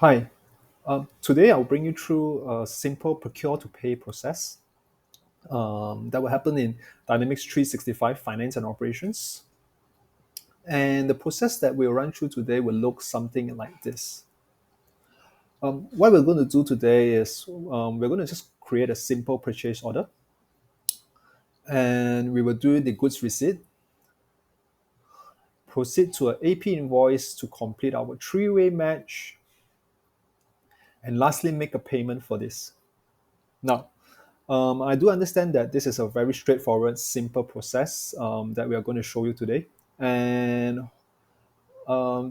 Hi, today I'll bring you through a simple procure to pay process that will happen in Dynamics 365 Finance and Operations. And the process that we'll run through today will look something like this. What we're going to do today is we're going to just create a simple purchase order, and we will do the goods receipt, proceed to an AP invoice to complete our three-way match, and lastly make a payment for this. Now, I do understand that this is a very straightforward, simple process that we are going to show you today. And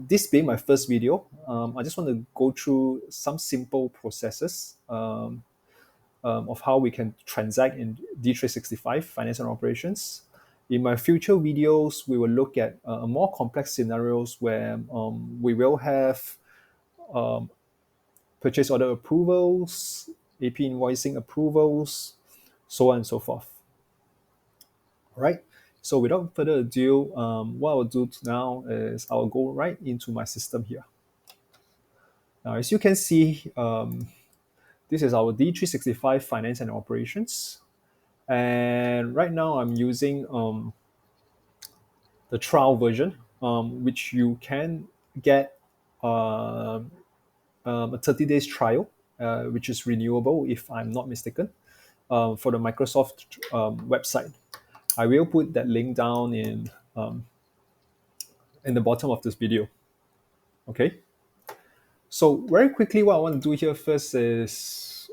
this being my first video, I just want to go through some simple processes of how we can transact in D365 Finance and Operations. In my future videos, we will look at more complex scenarios where we will have um, purchase order approvals, AP invoicing approvals, so on and so forth. All right. So without further ado, what I'll do now is I'll go right into my system here. Now, as you can see, this is our D365 Finance and Operations. And right now I'm using the trial version, which you can get uh, a 30 days trial, which is renewable if I'm not mistaken, for the Microsoft website. I will put that link down in the bottom of this video. Okay. So very quickly, what I want to do here first is,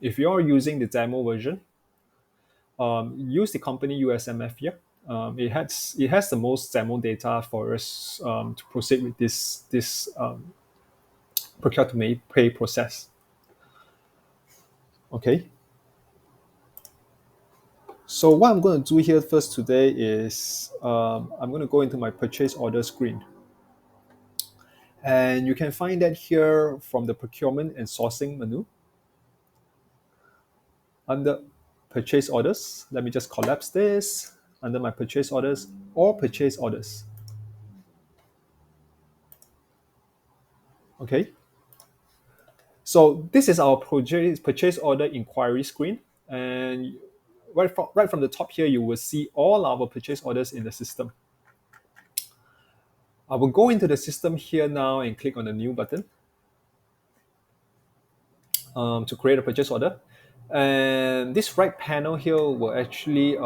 if you're using the demo version, use the company USMF here. It has the most demo data for us to proceed with this procure to pay process. Okay. So what I'm going to do here first today is I'm going to go into my purchase order screen. And you can find that here from the procurement and sourcing menu under purchase orders. Let me just collapse this under my purchase orders or purchase orders. Okay. So this is our purchase order inquiry screen. And right from the top here, you will see all our purchase orders in the system. I will go into the system here now and click on the new button to create a purchase order. And this right panel here will actually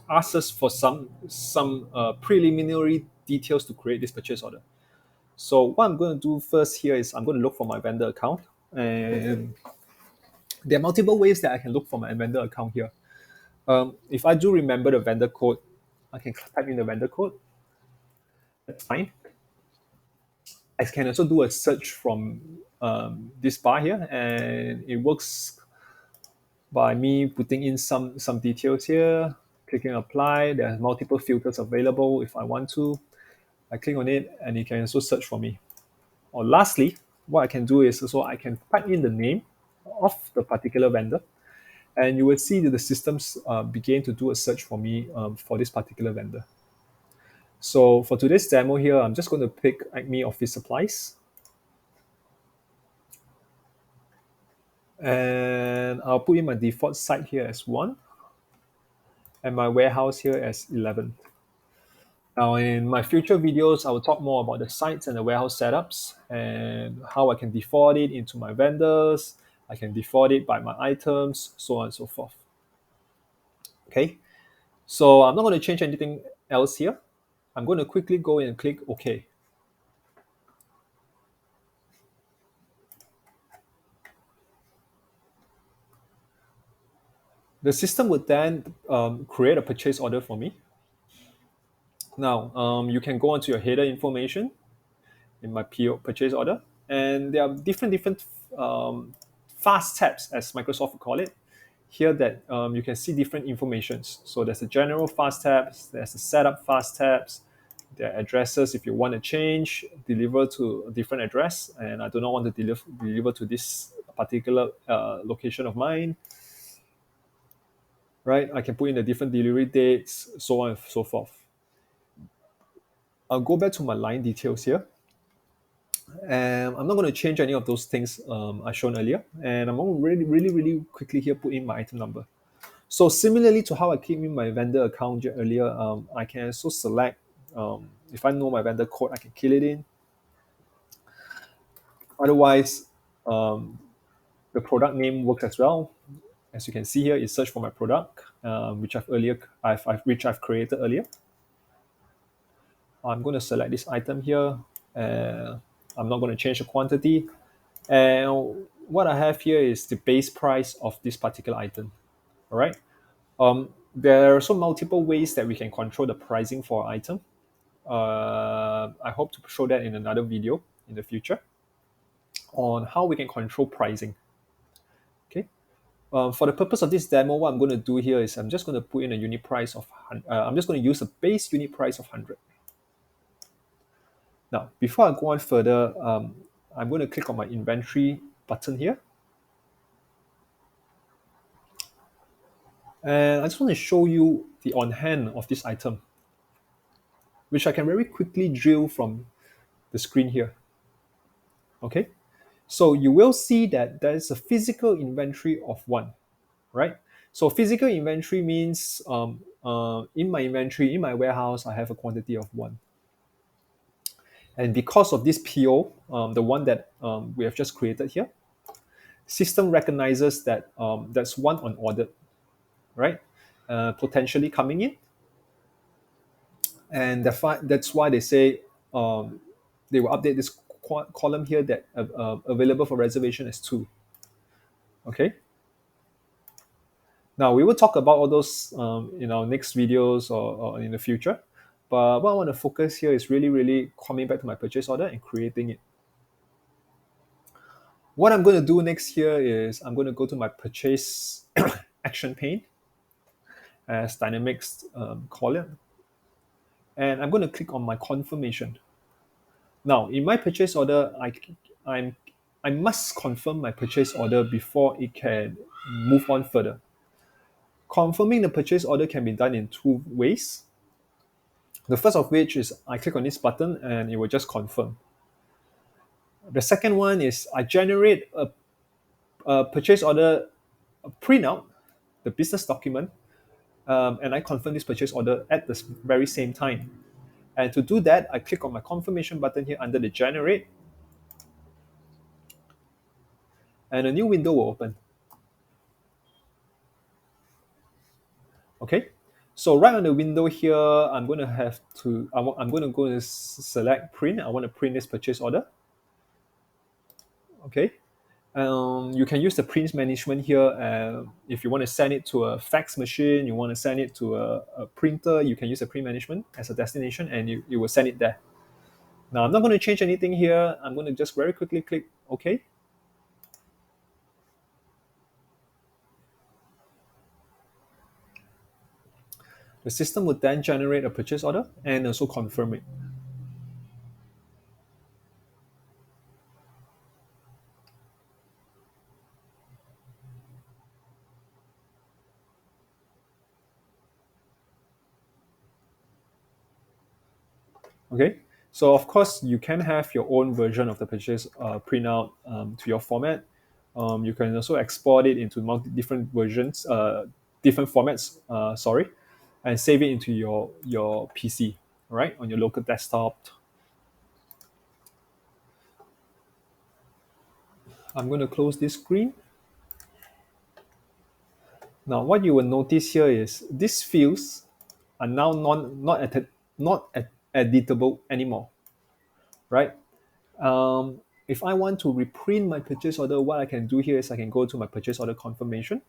ask us for some preliminary details to create this purchase order. So what I'm going to do first here is I'm going to look for my vendor account, and there are multiple ways that I can look for my vendor account here. If I do remember the vendor code, I can type in the vendor code. That's fine. I can also do a search from this bar here, and it works by me putting in some details here, clicking apply. There are multiple filters available if I want to. I click on it, and it can also search for me. Or lastly, what I can do is also I can type in the name of the particular vendor, and you will see that the systems begin to do a search for me for this particular vendor. So for today's demo here, I'm just going to pick Acme Office Supplies. And I'll put in my default site here as 1 and my warehouse here as 11. Now in my future videos, I will talk more about the sites and the warehouse setups and how I can default it into my vendors. I can default it by my items, so on and so forth. Okay, so I'm not going to change anything else here. I'm going to quickly go in and click OK. The system would then create a purchase order for me. Now, you can go onto your header information in my PO purchase order, and there are different fast tabs, as Microsoft would call it, here that you can see different informations. So there's a general fast tabs, there's a setup fast tabs, there are addresses if you want to change, deliver to a different address, and I do not want to deliver to this particular location of mine. Right, I can put in the different delivery dates, so on and so forth. I'll go back to my line details here. And I'm not going to change any of those things I shown earlier. And I'm going to really quickly here put in my item number. So similarly to how I came in my vendor account earlier, I can also select, if I know my vendor code, I can key it in. Otherwise, um, the product name works as well. As you can see here, it search for my product, which I've created earlier. I'm going to select this item here. I'm not going to change the quantity. And what I have here is the base price of this particular item. All right. There are also multiple ways that we can control the pricing for an item. I hope to show that in another video in the future on how we can control pricing. Okay. For the purpose of this demo, what I'm going to do here is I'm just going to put in a unit price of, I'm just going to use a base unit price of 100. Now, before I go on further, I'm going to click on my inventory button here. And I just want to show you the on hand of this item, which I can very quickly drill from the screen here. Okay, so you will see that there is a physical inventory of 1, right? So physical inventory means in my inventory, in my warehouse, I have a quantity of 1. And because of this PO, the one that we have just created here, system recognizes that that's 1 unordered, right? Potentially coming in. And that's why they say they will update this column here that available for reservation as 2. Okay. Now we will talk about all those in our next videos or in the future. But what I want to focus here is really coming back to my purchase order and creating it. What I'm going to do next here is I'm going to go to my purchase action pane as Dynamics column. And I'm going to click on my confirmation. Now, in my purchase order, I must confirm my purchase order before it can move on further. Confirming the purchase order can be done in 2 ways. The first of which is I click on this button and it will just confirm. The second one is I generate a purchase order printout, the business document, and I confirm this purchase order at the very same time. And to do that, I click on my confirmation button here under the generate, and a new window will open. Okay, so right on the window here, I'm going to go to select print. I want to print this purchase order. Okay, you can use the print management here. If you want to send it to a fax machine, you want to send it to a printer, you can use the print management as a destination, and you will send it there. Now, I'm not going to change anything here. I'm going to just very quickly click OK. The system would then generate a purchase order and also confirm it. Okay, so of course you can have your own version of the purchase printout to your format. You can also export it into different versions, different formats. And save it into your PC, right, on your local desktop. I'm going to close this screen. Now, what you will notice here is these fields are now not editable anymore, right? If I want to reprint my purchase order, what I can do here is I can go to my purchase order confirmation.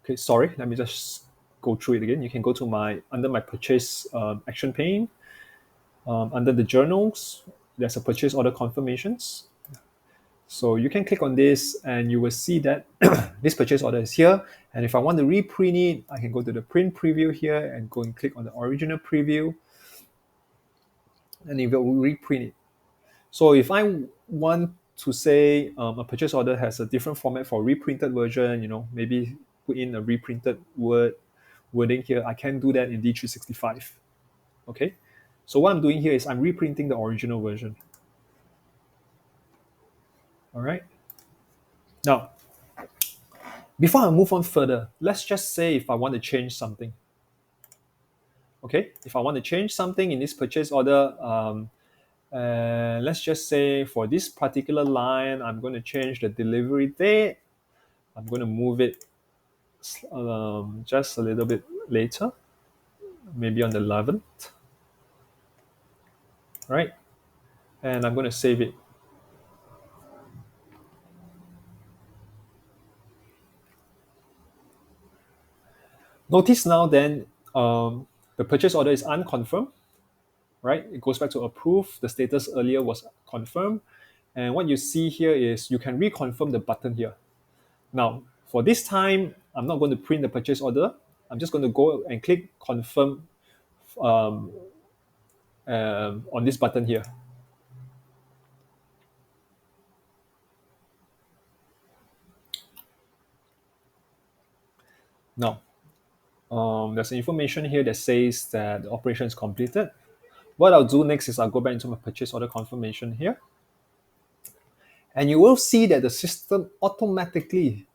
Okay, sorry, let me just go through it again. You can go to under my purchase action pane. Under the journals, there's a purchase order confirmations. So you can click on this and you will see that this purchase order is here. And if I want to reprint it, I can go to the print preview here and go and click on the original preview. And it will reprint it. So if I want to say a purchase order has a different format for reprinted version, maybe put in a reprinted wording here, I can do that in D365. Okay. So what I'm doing here is I'm reprinting the original version. All right. Now, before I move on further, let's just say if I want to change something. Okay, if I want to change something in this purchase order, let's just say for this particular line, I'm going to change the delivery date. I'm going to move it just a little bit later, maybe on the 11th, right? And I'm going to save it. Notice now then the purchase order is unconfirmed, right? It goes back to approve. The status earlier was confirmed. And what you see here is you can reconfirm the button here. Now, for this time, I'm not going to print the purchase order. I'm just going to go and click confirm on this button here. Now, there's information here that says that the operation is completed. What I'll do next is I'll go back into my purchase order confirmation here. And you will see that the system automatically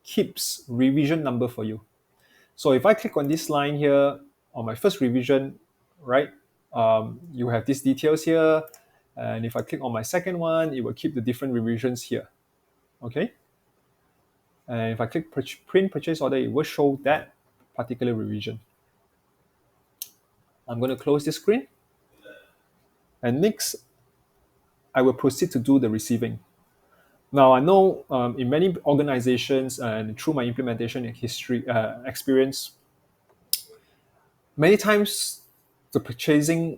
keeps revision number for you. So if I click on this line here on my first revision, right, you have these details here. And if I click on my second one, it will keep the different revisions here. Okay. And if I click print purchase order, it will show that particular revision. I'm going to close this screen. And next, I will proceed to do the receiving. Now, I know in many organizations and through my implementation history experience, many times the purchasing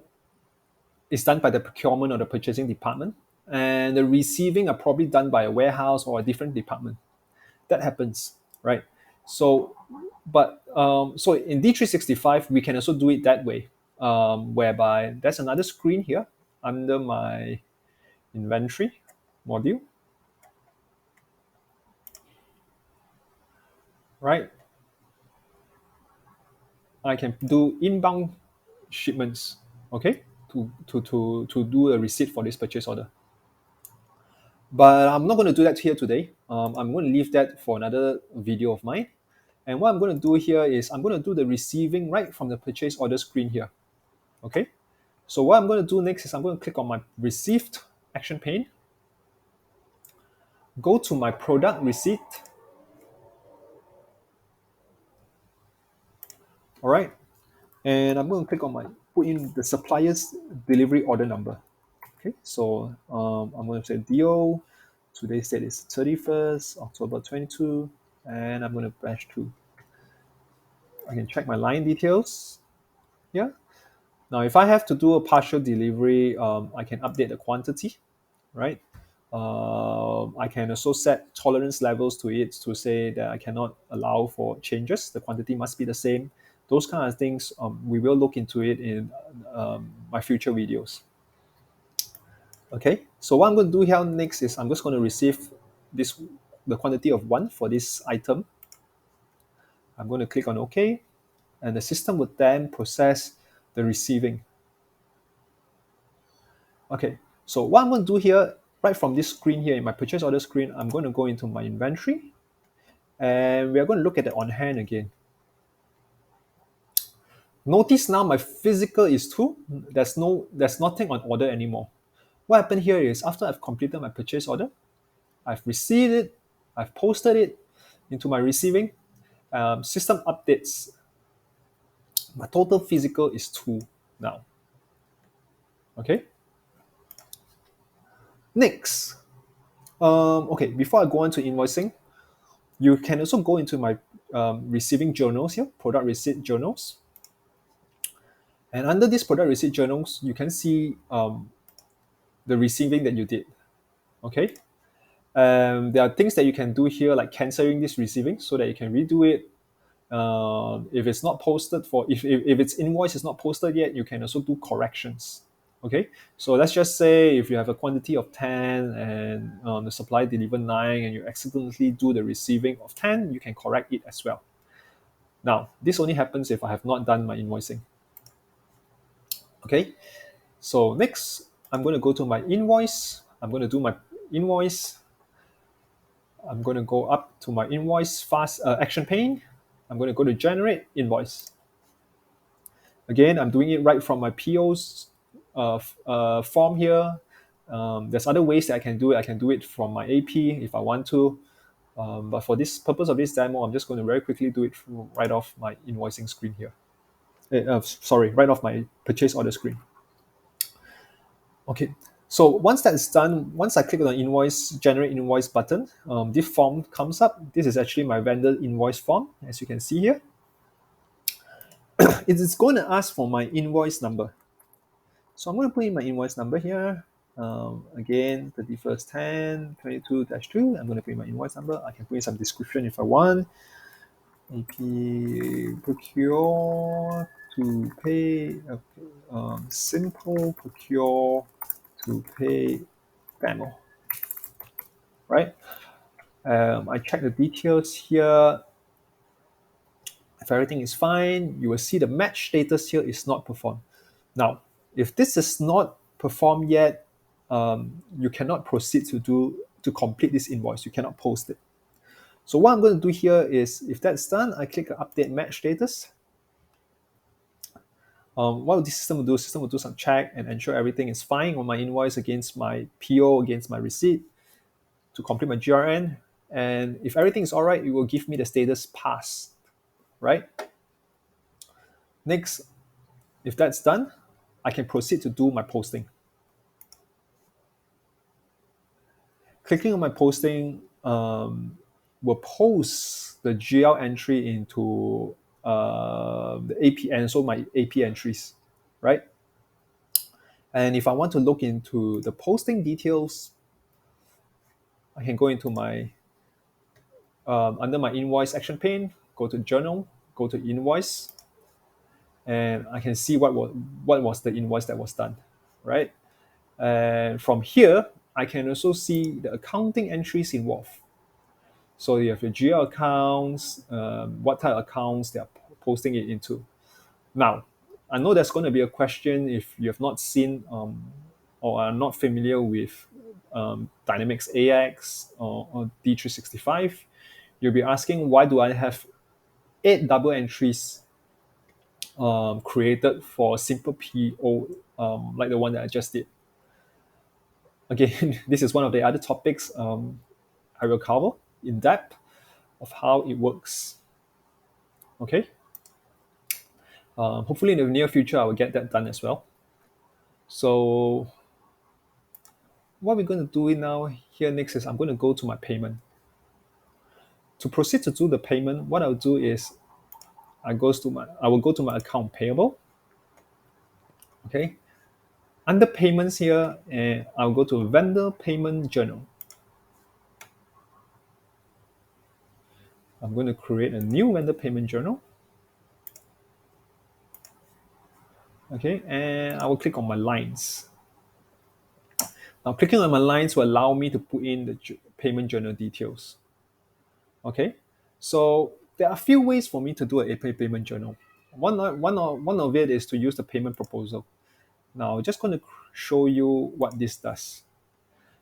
is done by the procurement or the purchasing department, and the receiving are probably done by a warehouse or a different department. That happens, right? So, so in D365, we can also do it that way, whereby there's another screen here under my inventory module, right? I can do inbound shipments, okay, to do a receipt for this purchase order. But I'm not going to do that here today. I'm going to leave that for another video of mine. And what I'm going to do here is I'm going to do the receiving right from the purchase order screen here. Okay. So what I'm going to do next is I'm going to click on my received action pane, go to my product receipt. All right. And I'm going to click on put in the supplier's delivery order number. Okay. So I'm going to say DO. Today's date is 31st October 22, and I'm going to bash through. I can check my line details. Yeah. Now, if I have to do a partial delivery, I can update the quantity, right? I can also set tolerance levels to it to say that I cannot allow for changes. The quantity must be the same. Those kind of things, we will look into it in my future videos. Okay, so what I'm going to do here next is I'm just going to receive the quantity of 1 for this item. I'm going to click on OK, and the system would then process the receiving. Okay, so what I'm going to do here, right from this screen here in my purchase order screen, I'm going to go into my inventory, and we are going to look at the on hand again. Notice now my physical is 2. There's nothing on order anymore. What happened here is after I've completed my purchase order, I've received it, I've posted it into my receiving, system updates. My total physical is 2 now. Okay. Next, okay, before I go on to invoicing, you can also go into my receiving journals here, product receipt journals. And under this product receipt journals, you can see the receiving that you did. Okay. There are things that you can do here, like canceling this receiving so that you can redo it. If it's not posted if its invoice is not posted yet, you can also do corrections. Okay, so let's just say if you have a quantity of 10 and the supplier delivered 9 and you accidentally do the receiving of 10, you can correct it as well. Now, this only happens if I have not done my invoicing. Okay, So next, I'm going to go to my invoice. I'm going to do my invoice. I'm going to go up to my invoice fast action pane. I'm going to go to generate invoice. Again, I'm doing it right from my PO's form here. There's other ways that I can do it. I can do it from my AP if I want to. But for this purpose of this demo, I'm just going to very quickly do it right off my invoicing screen here. Sorry, right off my purchase order screen. Okay, so once that's done, once I click on the invoice, generate invoice button, this form comes up. This is actually my vendor invoice form, as you can see here. It is going to ask for my invoice number. So I'm going to put in my invoice number here. Again, 31st 10, 22-2. I'm going to put in my invoice number. I can put in some description if I want. AP Procure to pay, simple Procure to pay demo, right? I check the details here. If everything is fine, you will see the match status here is not performed. Now, if this is not performed yet, you cannot proceed to complete this invoice. You cannot post it. So what I'm going to do here is, if that's done, I click update match status. What the system will do? System will do some check and ensure everything is fine on my invoice against my PO, against my receipt to complete my GRN. And if everything is all right, it will give me the status pass, right? Next, if that's done, I can proceed to do my posting. Clicking on my posting will post the GL entry into the AP, and so my AP entries, right? And if I want to look into the posting details, I can go into my under my invoice action pane, go to journal, go to invoice, and I can see what was the invoice that was done, right? And from here, I can also see the accounting entries involved. So you have your GL accounts, what type of accounts they are posting it into. Now, I know there's going to be a question if you have not seen or are not familiar with Dynamics AX or D365. You'll be asking, why do I have 8 double entries created for a simple PO like the one that I just did? Again, this is one of the other topics I will cover in depth of how it works. Okay. Hopefully in the near future, I will get that done as well. So what we're going to do now here next is I'm going to go to my payment. To proceed to do the payment, what I'll do is I will go to my account payable. Okay. Under payments here, and I'll go to vendor payment journal. I'm going to create a new vendor payment journal. Okay, and I will click on my lines. Now, clicking on my lines will allow me to put in the payment journal details. Okay, so there are a few ways for me to do a payment journal. One of it is to use the payment proposal. Now, I'm just going to show you what this does.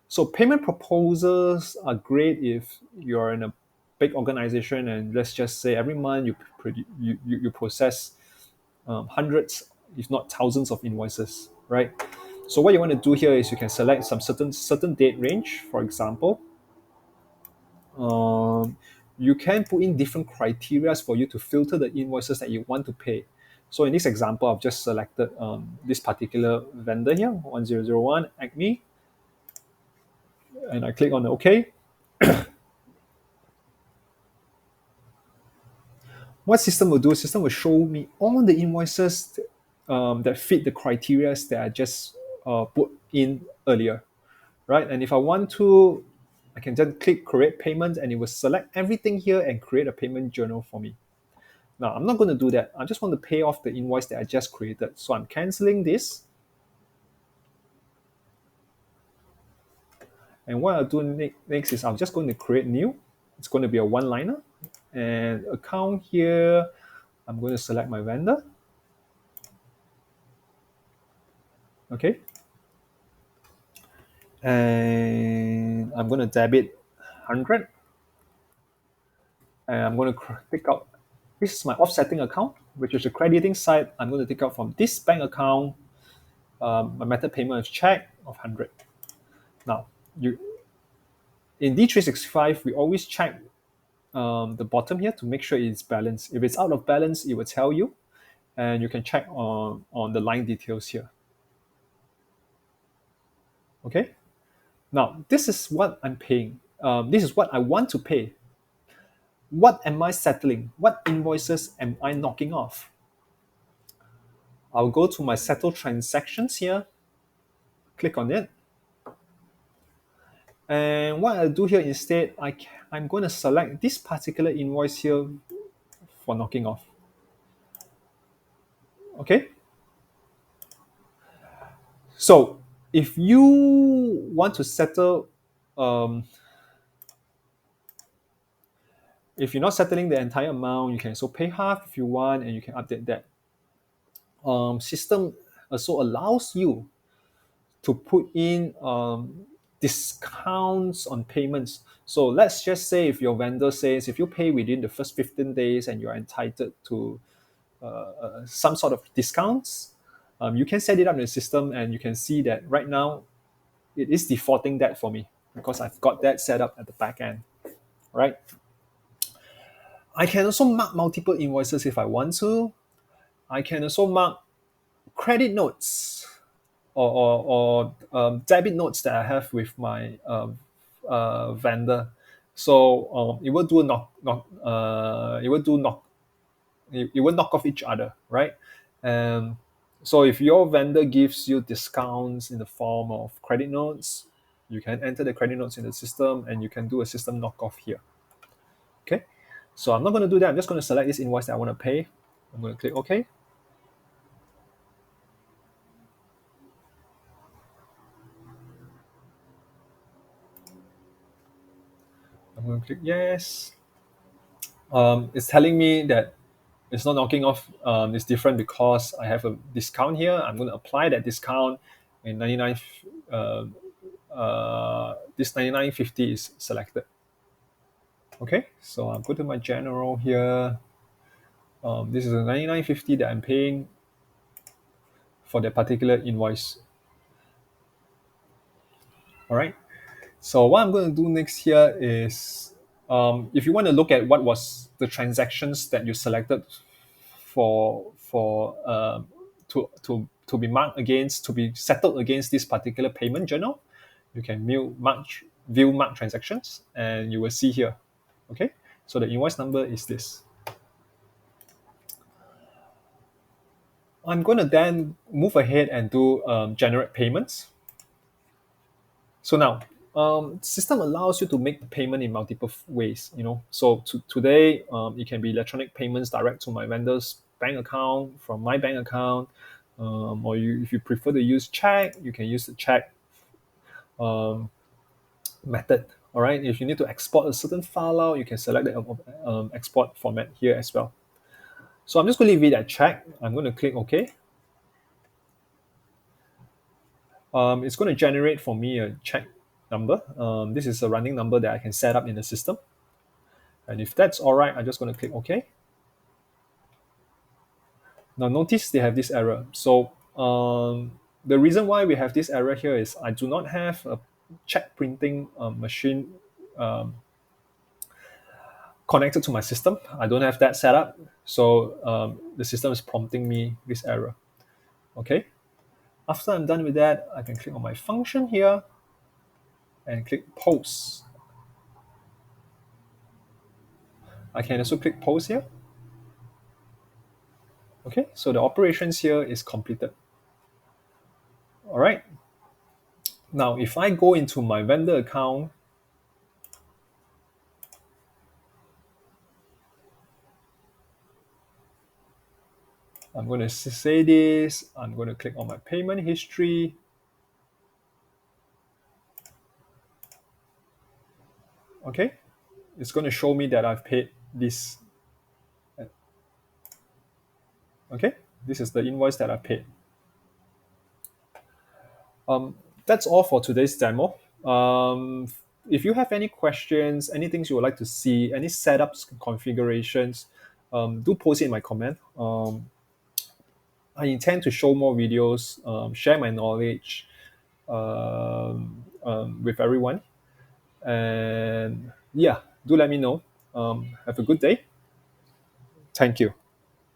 So payment proposals are great if you're in a big organization and let's just say every month you process hundreds, if not thousands of invoices, right? So what you want to do here is you can select some certain date range, for example. You can put in different criteria for you to filter the invoices that you want to pay. So in this example, I've just selected this particular vendor here, 1001 Acme, and I click on the OK. What system will do, system will show me all the invoices that fit the criteria that I just put in earlier, right? And if I want to, I can just click create payment and it will select everything here and create a payment journal for me. Now, I'm not going to do that. I just want to pay off the invoice that I just created. So I'm canceling this. And what I'll do next is I'm just going to create new. It's going to be a one-liner. And account here, I'm going to select my vendor. Okay, and I'm going to debit 100, and I'm going to take out, this is my offsetting account, which is the crediting side. I'm going to take out from this bank account my method payment of check of 100. Now, you in D365, we always check the bottom here to make sure it's balanced. If it's out of balance, it will tell you, and you can check on the line details here. Okay. Now, this is what I'm paying. This is what I want to pay. What am I settling? What invoices am I knocking off? I'll go to my settle transactions here, click on it. And what I'll do here instead, I'm going to select this particular invoice here for knocking off. Okay. So if you want to settle, if you're not settling the entire amount, you can also pay half if you want, and you can update that. System also allows you to put in discounts on payments. So let's just say if your vendor says if you pay within the first 15 days and you're entitled to some sort of discounts, you can set it up in the system, and you can see that right now it is defaulting that for me because I've got that set up at the back end, right? I can also mark multiple invoices if I want to. I can also mark credit notes or debit notes that I have with my vendor. So it will do it will do it will knock off each other, right? And so if your vendor gives you discounts in the form of credit notes, you can enter the credit notes in the system, and you can do a system knockoff here. Okay, so I'm not going to do that. I'm just going to select this invoice that I want to pay. I'm going to click OK. I'm going to click yes. It's telling me that it's not knocking off. It's different because I have a discount here. I'm going to apply that discount, and 99. This 99.50 is selected. Okay, so I'll go to my general here. This is a 99.50 that I'm paying for that particular invoice. All right. So what I'm going to do next here is, if you want to look at what was the transactions that you selected for to be marked against, to be settled against this particular payment journal, you can view mark transactions, and you will see here. Okay, so the invoice number is this. I'm going to then move ahead and do generate payments. So now, system allows you to make payment in multiple ways. So today, it can be electronic payments direct to my vendor's bank account from my bank account, or if you prefer to use check, you can use the check method. All right. If you need to export a certain file out, you can select the export format here as well. So I'm just going to leave it at check. I'm going to click OK. It's going to generate for me a check number. This is a running number that I can set up in the system. And if that's all right, I'm just going to click OK. Now notice they have this error. So the reason why we have this error here is I do not have a check printing machine connected to my system. I don't have that set up. So the system is prompting me this error. Okay. After I'm done with that, I can click on my function here and click post. I can also click post here. Okay, so the operations here is completed. All right. Now, if I go into my vendor account, I'm going to say this. I'm going to click on my payment history. Okay, it's going to show me that I've paid this. Okay, this is the invoice that I paid. Um, that's all for today's demo. If you have any questions, any things you would like to see, any setups, configurations, do post it in my comment. I intend to show more videos, share my knowledge with everyone. And yeah, do let me know. Have a good day. Thank you.